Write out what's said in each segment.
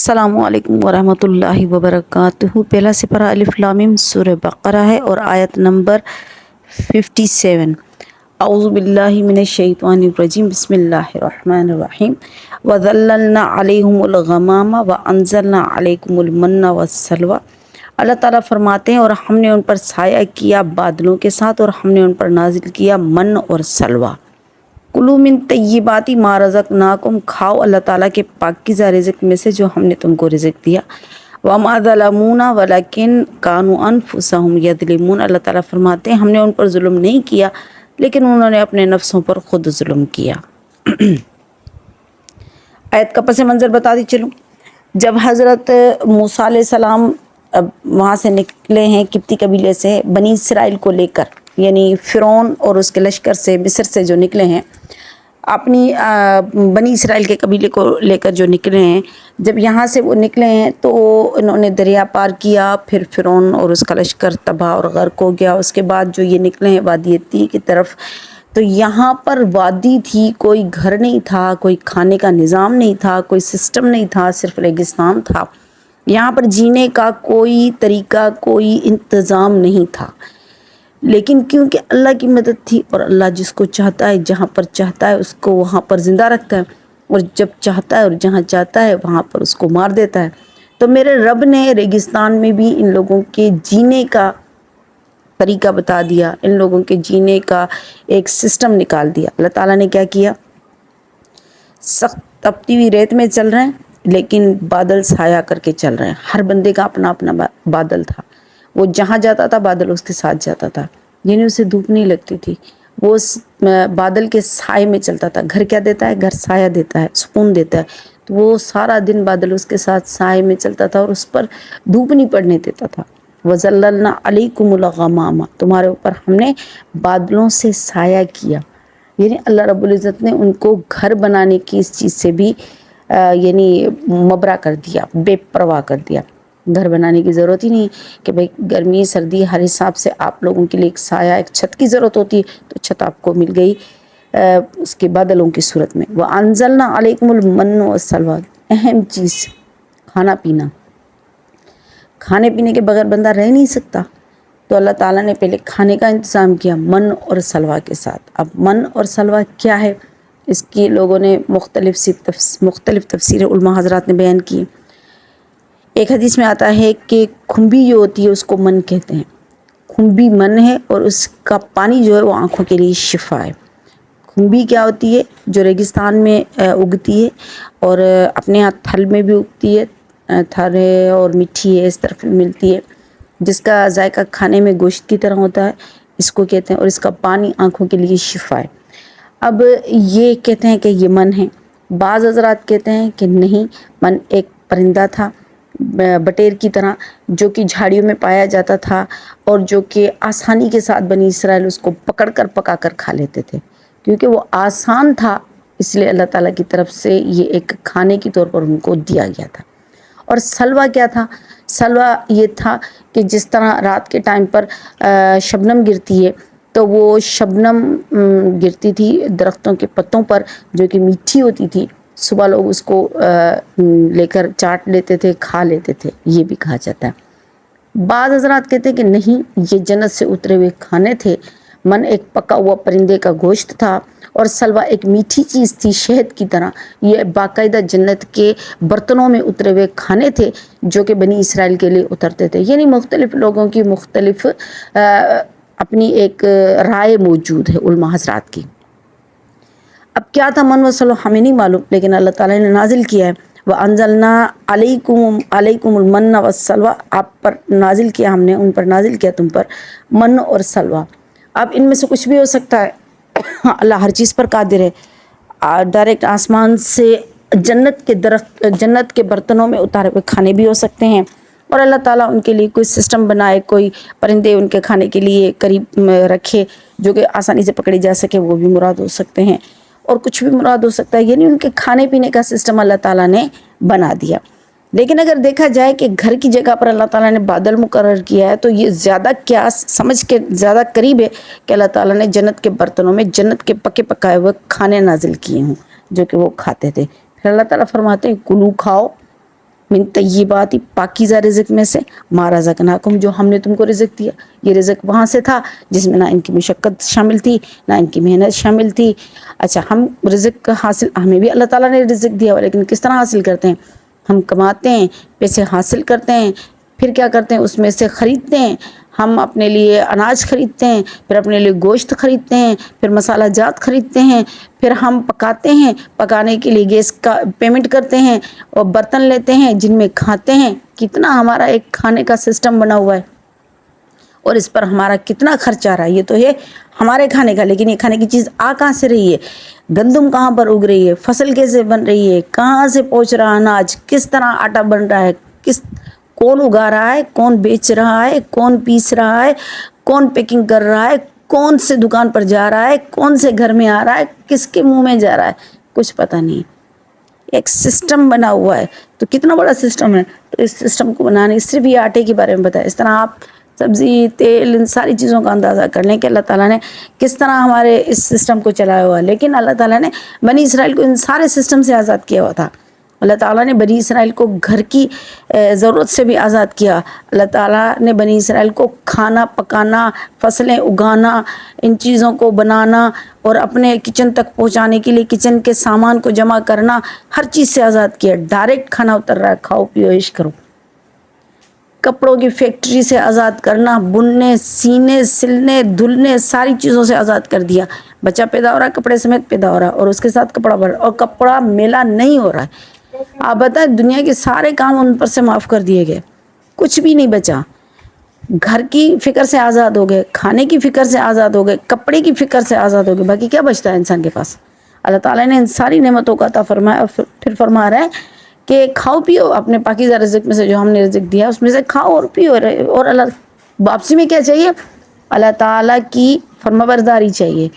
السلام علیکم ورحمۃ اللہ وبرکاتہ۔ پہلا سپارہ الف لام میم سورہ بقرہ ہے اور آیت نمبر 57۔ اعوذ باللہ من الشیطان الرجیم، بسم اللہ الرحمن الرحیم۔ وَظَلَّلْنَا عَلَيْهُمُ الْغَمَامَ وَأَنزَلْنَا عَلَيْكُمُ الْمَنَّ وَالسَّلْوَىٰ۔ اللہ تعالیٰ فرماتے ہیں اور ہم نے ان پر سایہ کیا بادلوں کے ساتھ اور ہم نے ان پر نازل کیا من اور سلوہ۔ کلوا من طیبات ما رزقناکم، کھاؤ اللہ تعالیٰ کے پاکیزہ رزق میں سے جو ہم نے تم کو رزق دیا۔ وما ظلمونا ولکن کانوا انفسہم یظلمون، اللہ تعالیٰ فرماتے ہیں ہم نے ان پر ظلم نہیں کیا لیکن انہوں نے اپنے نفسوں پر خود ظلم کیا۔ آیت کا پس منظر بتا دی چلوں۔ جب حضرت موسیٰ علیہ السلام وہاں سے نکلے ہیں قبطی قبیلے سے بنی اسرائیل کو لے کر، یعنی فرعون اور اس کے لشکر سے مصر سے جو نکلے ہیں، اپنی بنی اسرائیل کے قبیلے کو لے کر جو نکلے ہیں، جب یہاں سے وہ نکلے ہیں تو انہوں نے دریا پار کیا، پھر فرعون اور اس کا لشکر تباہ اور غرق ہو گیا۔ اس کے بعد جو یہ نکلے ہیں وادی طی کی طرف، تو یہاں پر وادی تھی، کوئی گھر نہیں تھا، کوئی کھانے کا نظام نہیں تھا، کوئی سسٹم نہیں تھا، صرف ریگستان تھا۔ یہاں پر جینے کا کوئی طریقہ، کوئی انتظام نہیں تھا، لیکن کیونکہ اللہ کی مدد تھی اور اللہ جس کو چاہتا ہے جہاں پر چاہتا ہے اس کو وہاں پر زندہ رکھتا ہے، اور جب چاہتا ہے اور جہاں چاہتا ہے وہاں پر اس کو مار دیتا ہے۔ تو میرے رب نے ریگستان میں بھی ان لوگوں کے جینے کا طریقہ بتا دیا، ان لوگوں کے جینے کا ایک سسٹم نکال دیا۔ اللہ تعالیٰ نے کیا کیا؟ سخت تپتی ہوئی ریت میں چل رہے ہیں لیکن بادل سایہ کر کے چل رہے ہیں۔ ہر بندے کا اپنا اپنا بادل تھا، وہ جہاں جاتا تھا بادل اس کے ساتھ جاتا تھا، یعنی اسے دھوپ نہیں لگتی تھی، وہ اس بادل کے سائے میں چلتا تھا۔ گھر کیا دیتا ہے؟ گھر سایہ دیتا ہے، سکون دیتا ہے، تو وہ سارا دن بادل اس کے ساتھ سائے میں چلتا تھا اور اس پر دھوپ نہیں پڑنے دیتا تھا۔ وَظَلَّلْنَا عَلَيْكُمُ الْغَمَامَ، تمہارے اوپر ہم نے بادلوں سے سایہ کیا، یعنی اللہ رب العزت نے ان کو گھر بنانے کی اس چیز سے بھی یعنی مبرا کر دیا، بے پرواہ کر دیا۔ گھر بنانے کی ضرورت ہی نہیں کہ بھئی گرمی سردی ہر حساب سے آپ لوگوں کے لیے ایک سایہ، ایک چھت کی ضرورت ہوتی ہے، تو چھت آپ کو مل گئی اس کے بادلوں کی صورت میں۔ وَأَنزَلْنَا عَلَيْكُمُ الْمَنَّ وَالسَّلْوَىٰ، اہم چیز کھانا پینا۔ کھانے پینے کے بغیر بندہ رہ نہیں سکتا، تو اللہ تعالیٰ نے پہلے کھانے کا انتظام کیا من اور سلوہ کے ساتھ۔ اب من اور سلوہ کیا ہے؟ اس کی لوگوں نے مختلف تفسیر علماء حضرات نے بیان کی۔ ایک حدیث میں آتا ہے کہ کھمبی جو ہوتی ہے اس کو من کہتے ہیں، کھمبی من ہے اور اس کا پانی جو ہے وہ آنکھوں کے لیے شفا ہے۔ کھمبی کیا ہوتی ہے؟ جو ریگستان میں اگتی ہے اور اپنے یہاں تھل میں بھی اگتی ہے، تھل ہے اور مٹھی ہے، اس طرف ملتی ہے، جس کا ذائقہ کھانے میں گوشت کی طرح ہوتا ہے، اس کو کہتے ہیں، اور اس کا پانی آنکھوں کے لیے شفا ہے۔ اب یہ کہتے ہیں کہ یہ من ہے، بعض حضرات کہتے ہیں کہ نہیں، من ایک پرندہ تھا بٹیر کی طرح جو کہ جھاڑیوں میں پایا جاتا تھا اور جو کہ آسانی کے ساتھ بنی اسرائیل اس کو پکڑ کر پکا کر کھا لیتے تھے، کیونکہ وہ آسان تھا، اس لیے اللہ تعالیٰ کی طرف سے یہ ایک کھانے کے طور پر ان کو دیا گیا تھا۔ اور سلوہ کیا تھا؟ سلوہ یہ تھا کہ جس طرح رات کے ٹائم پر شبنم گرتی ہے، تو وہ شبنم گرتی تھی درختوں کے پتوں پر جو کہ میٹھی ہوتی تھی، صبح لوگ اس کو لے کر چاٹ لیتے تھے، کھا لیتے تھے، یہ بھی کہا جاتا ہے۔ بعض حضرات کہتے ہیں کہ نہیں، یہ جنت سے اترے ہوئے کھانے تھے، من ایک پکا ہوا پرندے کا گوشت تھا اور سلوہ ایک میٹھی چیز تھی شہد کی طرح، یہ باقاعدہ جنت کے برتنوں میں اترے ہوئے کھانے تھے جو کہ بنی اسرائیل کے لیے اترتے تھے۔ یعنی مختلف لوگوں کی مختلف اپنی ایک رائے موجود ہے علماء حضرات کی۔ اب کیا تھا من و سلوہ ہمیں نہیں معلوم، لیکن اللہ تعالیٰ نے نازل کیا ہے، وَأَنزَلْنَا عَلَيْكُمُ الْمَنَّ وَالسَّلْوَىٰ، آپ پر نازل کیا ہم نے، ان پر نازل کیا تم پر من اور سلوہ۔ اب ان میں سے کچھ بھی ہو سکتا ہے، اللہ ہر چیز پر قادر ہے۔ ڈائریکٹ آسمان سے جنت کے درخت، جنت کے برتنوں میں اتارے ہوئے کھانے بھی ہو سکتے ہیں، اور اللہ تعالیٰ ان کے لیے کوئی سسٹم بنائے، کوئی پرندے ان کے کھانے کے لیے قریب رکھے جو کہ آسانی سے پکڑے جا سکے، وہ بھی مراد ہو سکتے ہیں، اور کچھ بھی مراد ہو سکتا ہے، یعنی ان کے کھانے پینے کا سسٹم اللہ تعالیٰ نے بنا دیا۔ لیکن اگر دیکھا جائے کہ گھر کی جگہ پر اللہ تعالیٰ نے بادل مقرر کیا ہے، تو یہ زیادہ قیاس سمجھ کے زیادہ قریب ہے کہ اللہ تعالیٰ نے جنت کے برتنوں میں جنت کے پکے پکائے ہوئے کھانے نازل کیے ہوں جو کہ وہ کھاتے تھے۔ پھر اللہ تعالیٰ فرماتے ہیں کلو، کھاؤ من طیبات پاکیزہ رزق میں سے ما رزقناکم جو ہم نے تم کو رزق دیا. یہ رزق وہاں سے تھا جس میں نہ ان کی مشقت شامل تھی نہ ان کی محنت شامل تھی. اچھا ہم رزق حاصل ہمیں بھی اللہ تعالیٰ نے رزق دیا ہوا لیکن کس طرح حاصل کرتے ہیں؟ ہم کماتے ہیں پیسے حاصل کرتے ہیں پھر کیا کرتے ہیں اس میں سے خریدتے ہیں. ہم اپنے لیے اناج خریدتے ہیں پھر اپنے لیے گوشت خریدتے ہیں پھر مسالہ جات خریدتے ہیں پھر ہم پکاتے ہیں پکانے کے لیے گیس کا پیمنٹ کرتے ہیں اور برتن لیتے ہیں جن میں کھاتے ہیں. کتنا ہمارا ایک کھانے کا سسٹم بنا ہوا ہے اور اس پر ہمارا کتنا خرچ آ رہا ہے. یہ تو ہے ہمارے کھانے کا لیکن یہ کھانے کی چیز آ کہاں سے رہی ہے؟ گندم کہاں پر اگ رہی ہے؟ فصل کیسے بن رہی ہے؟ کہاں سے پہنچ رہا اناج؟ کس طرح آٹا بن رہا ہے؟ کون اگا رہا ہے؟ کون بیچ رہا ہے؟ کون پیس رہا ہے؟ کون پیکنگ کر رہا ہے؟ کون سے دکان پر جا رہا ہے؟ کون سے گھر میں آ رہا ہے؟ کس کے منہ میں جا رہا ہے؟ کچھ پتہ نہیں. ایک سسٹم بنا ہوا ہے تو کتنا بڑا سسٹم ہے. تو اس سسٹم کو بنانے صرف یہ آٹے کے بارے میں بتایا. اس طرح آپ سبزی تیل ان ساری چیزوں کا اندازہ کر لیں کہ اللہ تعالیٰ نے کس طرح ہمارے اس سسٹم کو چلایا ہوا. لیکن اللہ تعالیٰ نے بنی اسرائیل کو ان سارے سسٹم سے آزاد کیا ہوا تھا. اللہ تعالیٰ نے بنی اسرائیل کو گھر کی ضرورت سے بھی آزاد کیا. اللہ تعالیٰ نے بنی اسرائیل کو کھانا پکانا فصلیں اگانا ان چیزوں کو بنانا اور اپنے کچن تک پہنچانے کے لیے کچن کے سامان کو جمع کرنا ہر چیز سے آزاد کیا. ڈائریکٹ کھانا اتر رہا ہے کھاؤ پیو عیش کرو. کپڑوں کی فیکٹری سے آزاد کرنا بننے سینے سلنے دھلنے ساری چیزوں سے آزاد کر دیا. بچہ پیدا ہو رہا ہے کپڑے سمیت پیدا ہو رہا ہے اور اس کے ساتھ کپڑا بھر اور کپڑا میلا نہیں ہو رہا ہے. آپ بتائیں دنیا کے سارے کام ان پر سے معاف کر دیے گئے کچھ بھی نہیں بچا. گھر کی فکر سے آزاد ہو گئے کھانے کی فکر سے آزاد ہو گئے کپڑے کی فکر سے آزاد ہو گئے. باقی کیا بچتا ہے انسان کے پاس؟ اللہ تعالیٰ نے ان ساری نعمتوں کا عطا فرمایا اور پھر فرما رہا ہے کہ کھاؤ پیو اپنے پاکیزہ رزق میں سے جو ہم نے رزق دیا اس میں سے کھاؤ اور پیو. اور اللہ واپسی میں کیا چاہیے؟ اللہ تعالیٰ کی فرمانبرداری چاہیے.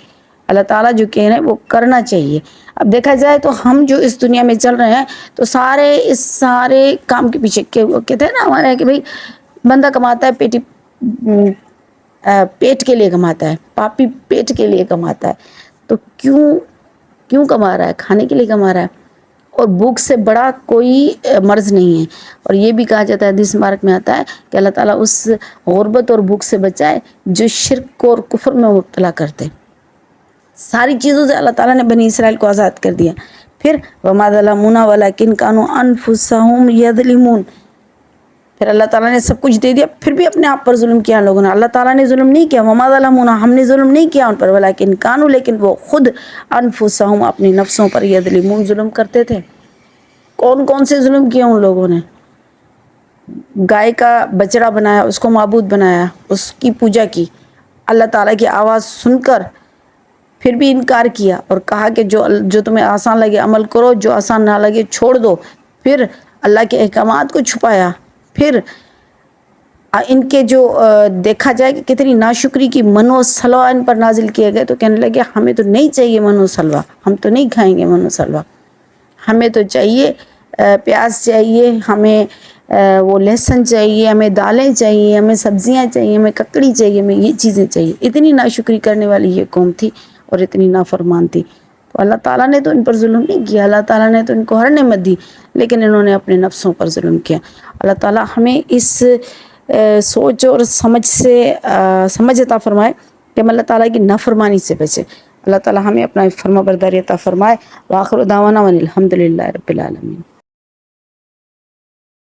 اللہ تعالیٰ جو کہہ رہے ہیں وہ کرنا چاہیے. اب دیکھا جائے تو ہم جو اس دنیا میں چل رہے ہیں تو اس سارے کام کے پیچھے کہتے ہیں نا ہمارے کہ بھائی بندہ کماتا ہے پیٹ کے لیے کماتا ہے پاپی پیٹ کے لیے کماتا ہے. تو کیوں کما رہا ہے؟ کھانے کے لیے کما رہا ہے. اور بھوک سے بڑا کوئی مرض نہیں ہے. اور یہ بھی کہا جاتا ہے حدیث مبارک میں آتا ہے کہ اللہ تعالیٰ اس غربت اور بھوک سے بچائے جو شرک اور کفر میں مبتلا کرتے. ساری چیزوں سے اللہ تعالیٰ نے بنی اسرائیل کو آزاد کر دیا. پھر وَمَا ظَلَمُونَا وَلَٰكِن كَانُوا أَنفُسَهُمْ يَظْلِمُونَ. پھر اللہ تعالیٰ نے سب کچھ دے دیا پھر بھی اپنے آپ پر ظلم کیا لوگوں نے. اللہ تعالیٰ نے ظلم نہیں کیا. وَمَا ظَلَمُونَا ہم نے ظلم نہیں کیا ان پر. وَلَٰكِن كَانُوا لیکن وہ خود أَنفُسَهُمْ اپنی نفسوں پر يَظْلِمُونَ ظلم کرتے تھے. کون سے ظلم کیا ان لوگوں نے؟ گائے کا بچڑا بنایا اس کو معبود بنایا اس کی پوجا کی. اللہ تعالیٰ کی آواز سن کر پھر بھی انکار کیا اور کہا کہ جو تمہیں آسان لگے عمل کرو جو آسان نہ لگے چھوڑ دو. پھر اللہ کے احکامات کو چھپایا. پھر ان کے جو دیکھا جائے کہ کتنی ناشکری کی منو سلوا ان پر نازل کیے گئے تو کہنے لگے ہمیں تو نہیں چاہیے منو سلوا ہم تو نہیں کھائیں گے منو سلوا. ہمیں تو چاہیے پیاز چاہیے ہمیں وہ لہسن چاہیے ہمیں دالیں چاہیے ہمیں سبزیاں چاہیے ہمیں ککڑی چاہیے ہمیں یہ چیزیں چاہیے. اتنی ناشکری کرنے والی یہ قوم تھی اور اتنی نافرمان تھی. تو اللہ تعالیٰ نے تو ان پر ظلم نہیں کیا. اللہ تعالیٰ نے تو ان کو ہر نعمت دی لیکن انہوں نے اپنے نفسوں پر ظلم کیا. اللہ تعالیٰ ہمیں اس سوچ اور سمجھ عطا فرمائے کہ ہم اللہ تعالیٰ کی نافرمانی سے بچے. اللہ تعالیٰ ہمیں اپنا فرما برداری عطا فرمائے. وآخر دعوانا الحمد للہ رب العالمین.